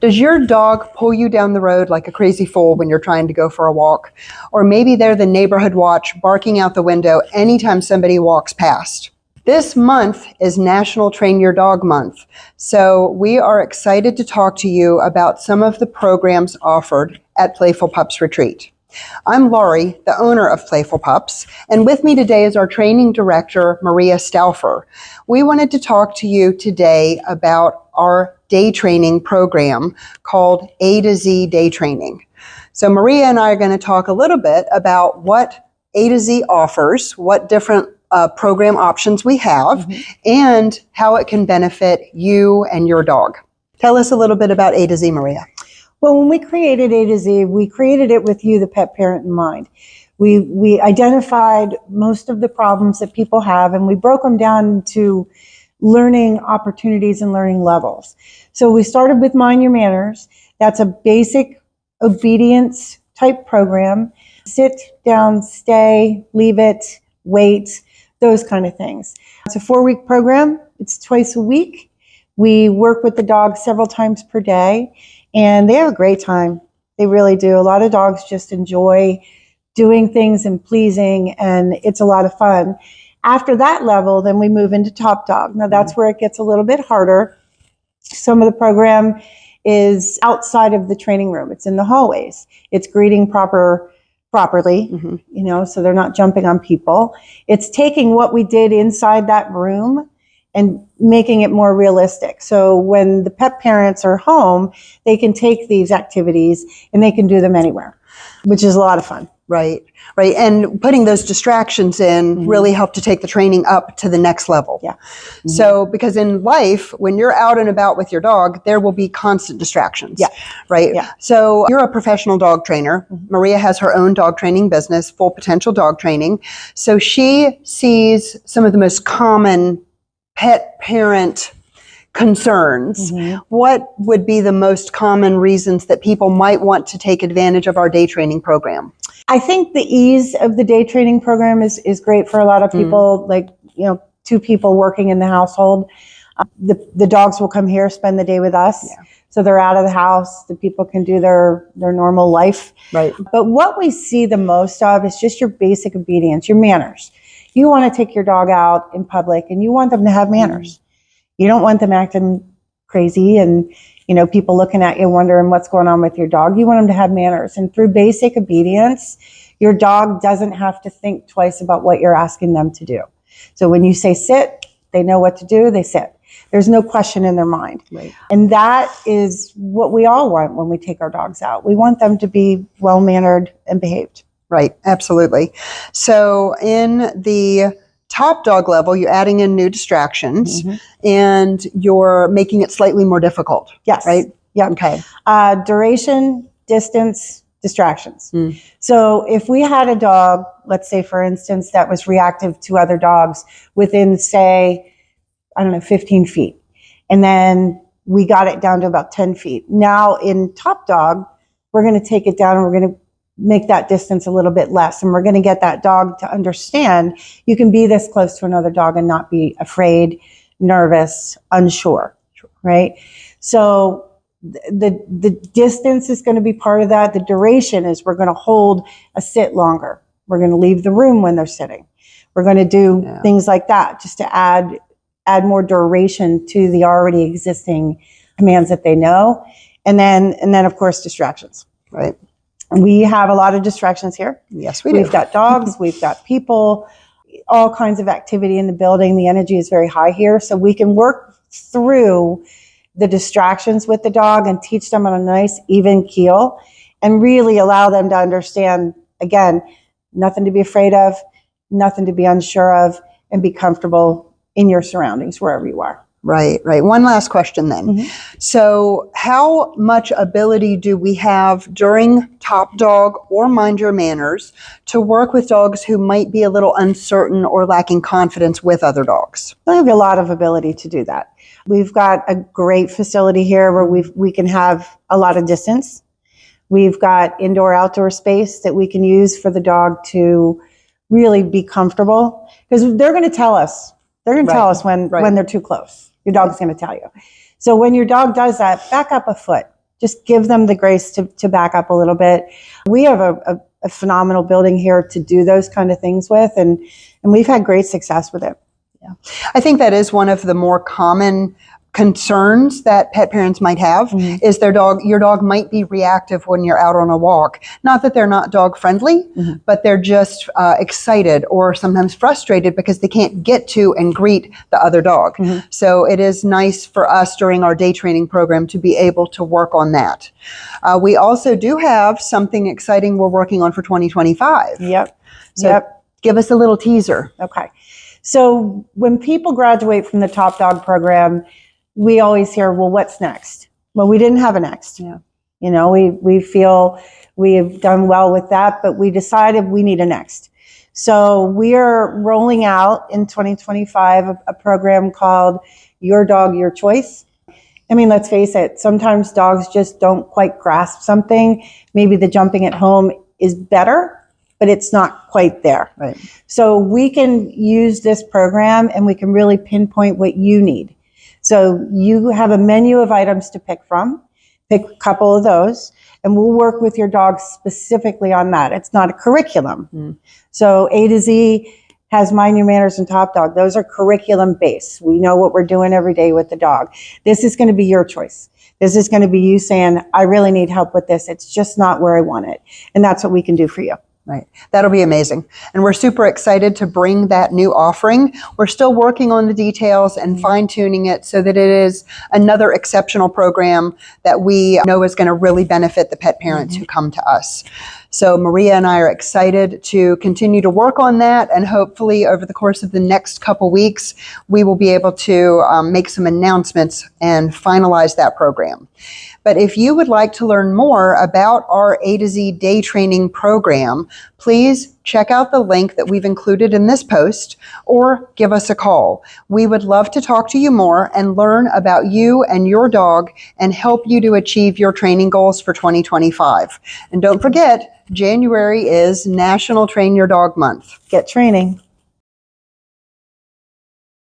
Does your dog pull you down the road like a crazy fool when you're trying to go for a walk? Or maybe they're the neighborhood watch barking out the window anytime somebody walks past. This month is National Train Your Dog Month, so we are excited to talk to you about some of the programs offered at Playful Pups Retreat. I'm Laurie, the owner of Playful Pups, and with me today is our training director, Maria Stouffer. We wanted to talk to you today about our day training program called A to Z Day Training. So Maria and I are going to talk a little bit about what A to Z offers, what different program options we have, and how it can benefit you and your dog. Tell us a little bit about A to Z, Maria. Well, when we created A to Z, we created it with you, the pet parent, in mind. We identified most of the problems that people have, and we broke them down to learning opportunities and learning levels. So we started with Mind Your Manners. That's a basic obedience type program. Sit down, stay, leave it, wait, those kind of things. It's a 4-week program. It's twice a week. We work with the dog several times per day, and they have a great time. They really do. A lot of dogs just enjoy doing things and pleasing, and it's a lot of fun. After that level, then we move into Top Dog. Now that's where it gets a little bit harder. Some of the program is outside of the training room. It's in the hallways. It's greeting properly, so they're not jumping on people. It's taking what we did inside that room and making it more realistic. So when the pet parents are home, they can take these activities and they can do them anywhere, which is a lot of fun. Right. And putting those distractions in really help to take the training up to the next level. Yeah. So, because in life, when you're out and about with your dog, there will be constant distractions. Yeah. Right. Yeah. So you're a professional dog trainer. Maria has her own dog training business, Full Potential Dog Training. So she sees some of the most common pet parent concerns. What would be the most common reasons that people might want to take advantage of our day training program? I think the ease of the day training program is great for a lot of people, like, 2 people working in the household. The dogs will come here, spend the day with us. Yeah. So they're out of the house. The people can do their normal life. Right. But what we see the most of is just your basic obedience, your manners. You want to take your dog out in public and you want them to have manners. You don't want them acting crazy and, people looking at you wondering what's going on with your dog. You want them to have manners. And through basic obedience, your dog doesn't have to think twice about what you're asking them to do. So when you say sit, they know what to do, they sit. There's no question in their mind. Right. And that is what we all want when we take our dogs out. We want them to be well-mannered and behaved. Right, absolutely. So in the Top Dog level, you're adding in new distractions and you're making it slightly more difficult. Yes. Right? Yeah. Okay. Duration, distance, distractions. So if we had a dog, let's say, for instance, that was reactive to other dogs within, say, 15 feet, and then we got it down to about 10 feet. Now in Top Dog, we're going to take it down and we're going to make that distance a little bit less. And we're going to get that dog to understand you can be this close to another dog and not be afraid, nervous, unsure, right? So the distance is going to be part of that. The duration is we're going to hold a sit longer. We're going to leave the room when they're sitting. We're going to do things like that just to add more duration to the already existing commands that they know. And then of course, distractions. Right. We have a lot of distractions here. Yes, we do. We've got dogs, we've got people, all kinds of activity in the building. The energy is very high here. So we can work through the distractions with the dog and teach them on a nice, even keel and really allow them to understand, again, nothing to be afraid of, nothing to be unsure of, and be comfortable in your surroundings wherever you are. Right. One last question then. So how much ability do we have during Top Dog or Mind Your Manners to work with dogs who might be a little uncertain or lacking confidence with other dogs? We have a lot of ability to do that. We've got a great facility here where we can have a lot of distance. We've got indoor-outdoor space that we can use for the dog to really be comfortable, because they're going to tell us. They're going to tell us when they're too close. Your dog's going to tell you. So when your dog does that, back up a foot. just give them the grace to back up a little bit. We have a phenomenal building here to do those kind of things with, and we've had great success with it. Yeah. I think that is one of the more common concerns that pet parents might have is your dog might be reactive when you're out on a walk. Not that they're not dog friendly, but they're just excited or sometimes frustrated because they can't get to and greet the other dog. So it is nice for us during our day training program to be able to work on that. We also do have something exciting we're working on for 2025. So give us a little teaser. Okay. So when people graduate from the Top Dog program, we always hear, well, what's next? Well, we didn't have a next. You know, we feel we have done well with that, but we decided we need a next. So we are rolling out in 2025 a program called Your Dog, Your Choice. I mean, let's face it, sometimes dogs just don't quite grasp something. Maybe the jumping at home is better, but it's not quite there. Right. So we can use this program and we can really pinpoint what you need. So you have a menu of items to pick from, pick a couple of those, and we'll work with your dog specifically on that. It's not a curriculum. So A to Z has Mind Your Manners and Top Dog. Those are curriculum based. We know what we're doing every day with the dog. This is going to be your choice. This is going to be you saying, I really need help with this. It's just not where I want it. And that's what we can do for you. Right. That'll be amazing. And we're super excited to bring that new offering. We're still working on the details and fine-tuning it so that it is another exceptional program that we know is going to really benefit the pet parents who come to us. So Maria and I are excited to continue to work on that, and hopefully over the course of the next couple weeks, we will be able to make some announcements and finalize that program. But if you would like to learn more about our A to Z day training program, please check out the link that we've included in this post or give us a call. We would love to talk to you more and learn about you and your dog and help you to achieve your training goals for 2025. And don't forget, January is National Train Your Dog Month. Get training.